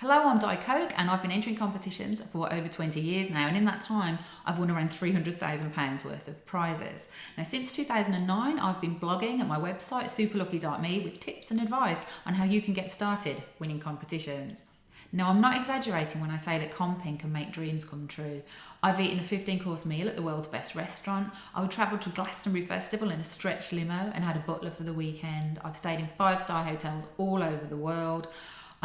Hello, I'm Di Coke and I've been entering competitions for over 20 years now, and in that time I've won around £300,000 worth of prizes. Now since 2009 I've been blogging at my website superlucky.me with tips and advice on how you can get started winning competitions. Now I'm not exaggerating when I say that comping can make dreams come true. I've eaten a 15-course meal at the world's best restaurant. I would travel to Glastonbury Festival in a stretch limo and had a butler for the weekend. I've stayed in 5-star hotels all over the world.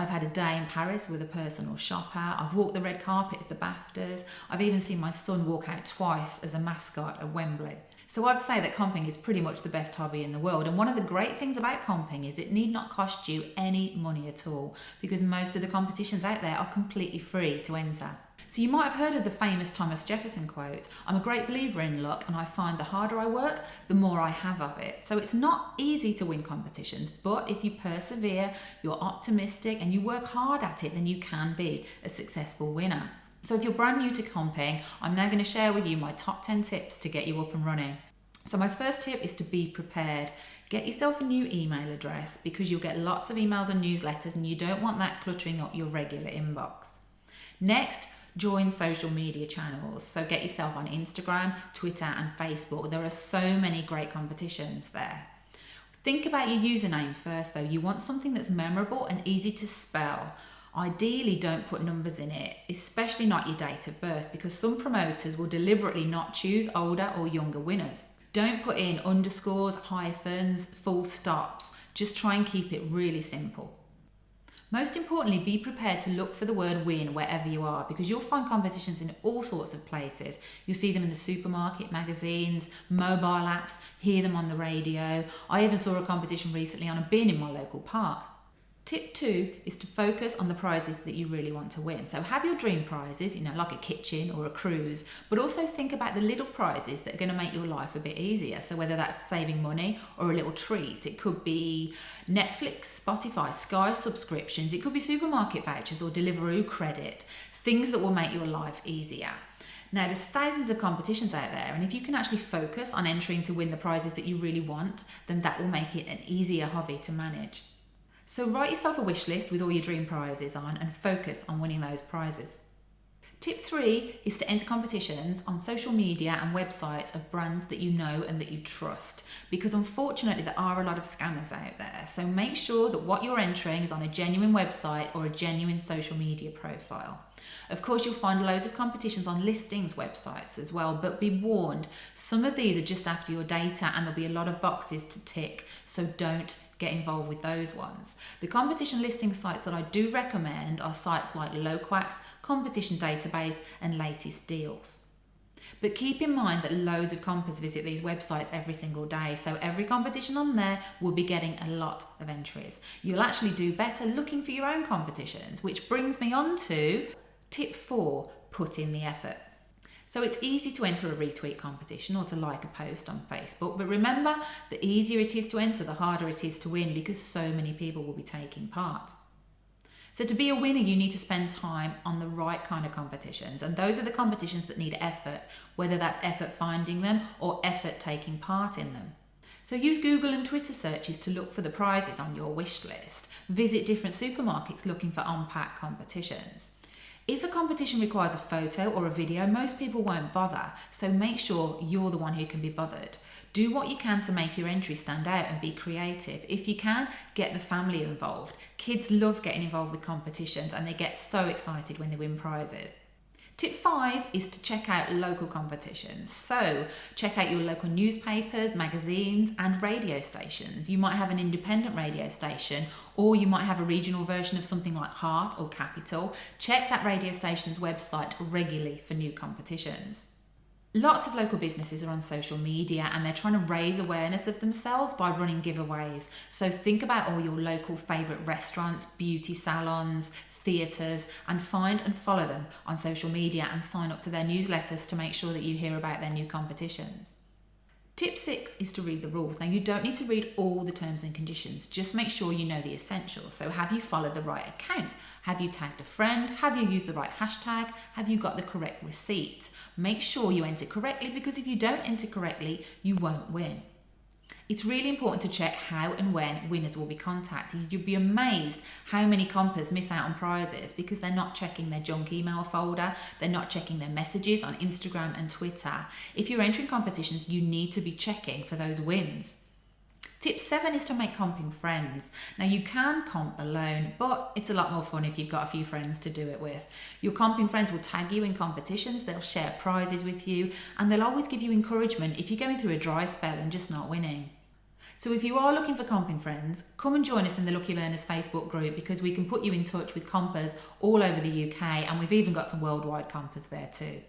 I've had a day in Paris with a personal shopper. I've walked the red carpet at the BAFTAs. I've even seen my son walk out twice as a mascot at Wembley. So I'd say that comping is pretty much the best hobby in the world. And one of the great things about comping is it need not cost you any money at all, because most of the competitions out there are completely free to enter. So you might have heard of the famous Thomas Jefferson quote, "I'm a great believer in luck, and I find the harder I work, the more I have of it." So it's not easy to win competitions, but if you persevere, you're optimistic and you work hard at it, then you can be a successful winner. So if you're brand new to comping, I'm now going to share with you my top 10 tips to get you up and running. So my first tip is to be prepared. Get yourself a new email address, because you'll get lots of emails and newsletters and you don't want that cluttering up your regular inbox. Next, join social media channels. So get yourself on Instagram, Twitter and Facebook. There are so many great competitions there. Think about your username first though. You want something that's memorable and easy to spell. Ideally, don't put numbers in it, especially not your date of birth, because some promoters will deliberately not choose older or younger winners. Don't put in underscores, hyphens, full stops. Just try and keep it really simple. Most importantly, be prepared to look for the word win wherever you are, because you'll find competitions in all sorts of places. You'll see them in the supermarket, magazines, mobile apps, hear them on the radio. I even saw a competition recently on a bin in my local park. Tip 2 is to focus on the prizes that you really want to win. So have your dream prizes, like a kitchen or a cruise, but also think about the little prizes that are going to make your life a bit easier. So whether that's saving money or a little treat, it could be Netflix, Spotify, Sky subscriptions, it could be supermarket vouchers or Deliveroo credit, things that will make your life easier. Now, there's thousands of competitions out there, and if you can actually focus on entering to win the prizes that you really want, then that will make it an easier hobby to manage. So write yourself a wish list with all your dream prizes on and focus on winning those prizes. Tip 3 is to enter competitions on social media and websites of brands that you know and that you trust, because unfortunately there are a lot of scammers out there. So make sure that what you're entering is on a genuine website or a genuine social media profile. Of course, you'll find loads of competitions on listings websites as well, but be warned, some of these are just after your data and there'll be a lot of boxes to tick, so don't get involved with those ones. The competition listing sites that I do recommend are sites like Loquax, Competition Database and Latest Deals. But keep in mind that loads of compers visit these websites every single day, so every competition on there will be getting a lot of entries. You'll actually do better looking for your own competitions, which brings me on to tip 4, put in the effort. So it's easy to enter a retweet competition or to like a post on Facebook, but remember, the easier it is to enter, the harder it is to win, because so many people will be taking part. So to be a winner, you need to spend time on the right kind of competitions, and those are the competitions that need effort, whether that's effort finding them or effort taking part in them. So use Google and Twitter searches to look for the prizes on your wish list. Visit different supermarkets looking for on-pack competitions. If a competition requires a photo or a video, most people won't bother, so make sure you're the one who can be bothered. Do what you can to make your entry stand out and be creative. If you can, get the family involved. Kids love getting involved with competitions and they get so excited when they win prizes. Tip 5 is to check out local competitions. So check out your local newspapers, magazines and radio stations. You might have an independent radio station, or you might have a regional version of something like Heart or Capital. Check that radio station's website regularly for new competitions. Lots of local businesses are on social media and they're trying to raise awareness of themselves by running giveaways. So think about all your local favourite restaurants, beauty salons, theatres, and find and follow them on social media and sign up to their newsletters to make sure that you hear about their new competitions. Tip 6 is to read the rules. Now, you don't need to read all the terms and conditions, just make sure you know the essentials. So have you followed the right account? Have you tagged a friend? Have you used the right hashtag? Have you got the correct receipt? Make sure you enter correctly, because if you don't enter correctly, you won't win. It's really important to check how and when winners will be contacted. You'll be amazed how many compers miss out on prizes because they're not checking their junk email folder, they're not checking their messages on Instagram and Twitter. If you're entering competitions, you need to be checking for those wins. Tip 7 is to make comping friends. Now you can comp alone, but it's a lot more fun if you've got a few friends to do it with. Your comping friends will tag you in competitions, they'll share prizes with you, and they'll always give you encouragement if you're going through a dry spell and just not winning. So if you are looking for comping friends, come and join us in the Lucky Learners Facebook group because we can put you in touch with compers all over the UK, and we've even got some worldwide compers there too.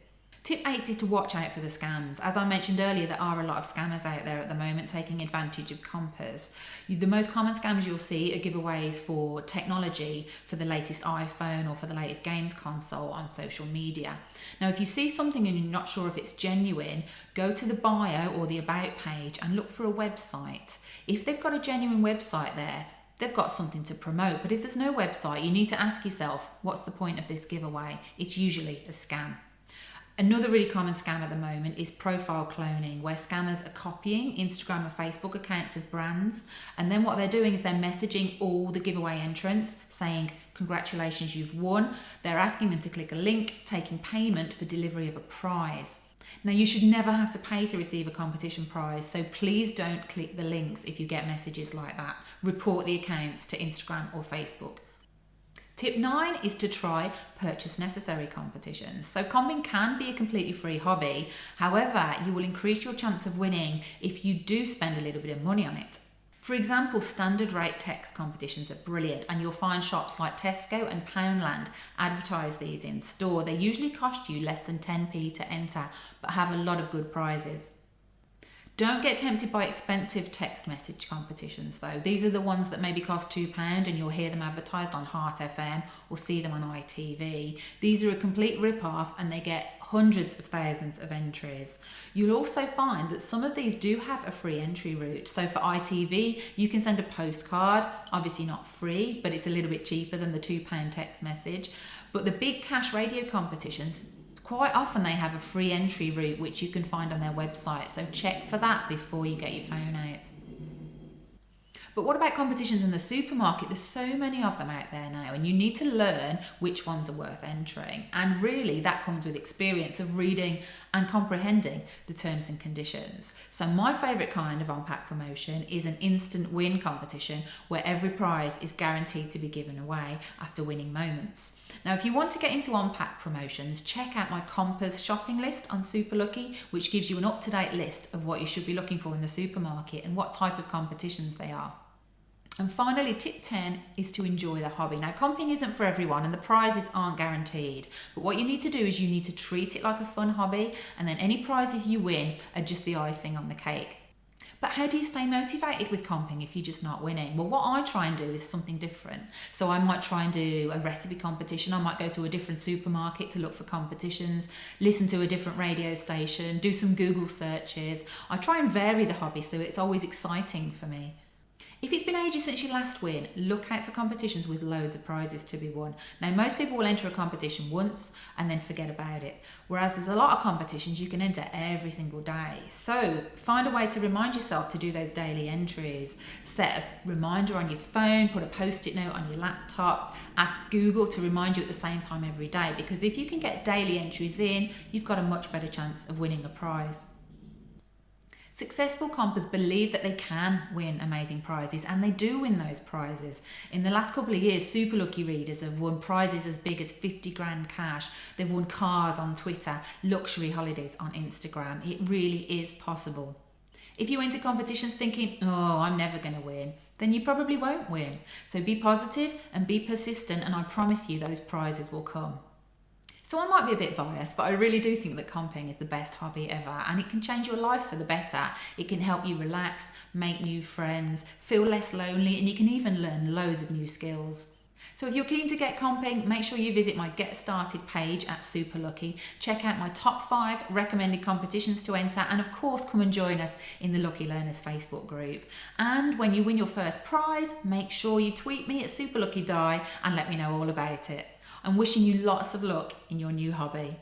Tip 8 is to watch out for the scams. As I mentioned earlier, there are a lot of scammers out there at the moment taking advantage of compers. The most common scams you'll see are giveaways for technology, for the latest iPhone or for the latest games console on social media. Now, if you see something and you're not sure if it's genuine, go to the bio or the about page and look for a website. If they've got a genuine website there, they've got something to promote. But if there's no website, you need to ask yourself, what's the point of this giveaway? It's usually a scam. Another really common scam at the moment is profile cloning, where scammers are copying Instagram or Facebook accounts of brands, and then what they're doing is they're messaging all the giveaway entrants saying, congratulations, you've won. They're asking them to click a link, taking payment for delivery of a prize. Now, you should never have to pay to receive a competition prize, so please don't click the links if you get messages like that. Report the accounts to Instagram or Facebook. Tip 9 is to try purchase necessary competitions. So comping can be a completely free hobby. However, you will increase your chance of winning if you do spend a little bit of money on it. For example, standard rate text competitions are brilliant, and you'll find shops like Tesco and Poundland advertise these in store. They usually cost you less than 10p to enter, but have a lot of good prizes. Don't get tempted by expensive text message competitions though. These are the ones that maybe cost £2 and you'll hear them advertised on Heart FM or see them on ITV. These are a complete rip-off and they get hundreds of thousands of entries. You'll also find that some of these do have a free entry route. So for ITV, you can send a postcard, obviously not free, but it's a little bit cheaper than the £2 text message. But the big cash radio competitions, quite often they have a free entry route which you can find on their website, so check for that before you get your phone out. But what about competitions in the supermarket? There's so many of them out there now, and you need to learn which ones are worth entering. And really that comes with experience of reading and comprehending the terms and conditions. So my favourite kind of on-pack promotion is an instant win competition where every prize is guaranteed to be given away after winning moments. Now, if you want to get into on-pack promotions, check out my Compers shopping list on Super Lucky, which gives you an up-to-date list of what you should be looking for in the supermarket and what type of competitions they are. And finally, tip 10 is to enjoy the hobby. Now, comping isn't for everyone and the prizes aren't guaranteed, but what you need to do is you need to treat it like a fun hobby, and then any prizes you win are just the icing on the cake. But how do you stay motivated with comping if you're just not winning? Well, what I try and do is something different. So I might try and do a recipe competition. I might go to a different supermarket to look for competitions, listen to a different radio station, do some Google searches. I try and vary the hobby so it's always exciting for me. If it's been ages since you last win, look out for competitions with loads of prizes to be won. Now, most people will enter a competition once and then forget about it, whereas there's a lot of competitions you can enter every single day. So find a way to remind yourself to do those daily entries. Set a reminder on your phone, put a post-it note on your laptop, ask Google to remind you at the same time every day, because if you can get daily entries in, you've got a much better chance of winning a prize. Successful compers believe that they can win amazing prizes, and they do win those prizes. In the last couple of years, Super Lucky readers have won prizes as big as 50 grand cash. They've won cars on Twitter, luxury holidays on Instagram. It really is possible. If you enter competitions thinking, oh, I'm never going to win, then you probably won't win. So be positive and be persistent, and I promise you those prizes will come. So I might be a bit biased, but I really do think that comping is the best hobby ever, and it can change your life for the better. It can help you relax, make new friends, feel less lonely, and you can even learn loads of new skills. So if you're keen to get comping, make sure you visit my Get Started page at Super Lucky. Check out my top 5 recommended competitions to enter, and of course come and join us in the Lucky Learners Facebook group. And when you win your first prize, make sure you tweet me at SuperLuckyDie and let me know all about it. I'm wishing you lots of luck in your new hobby.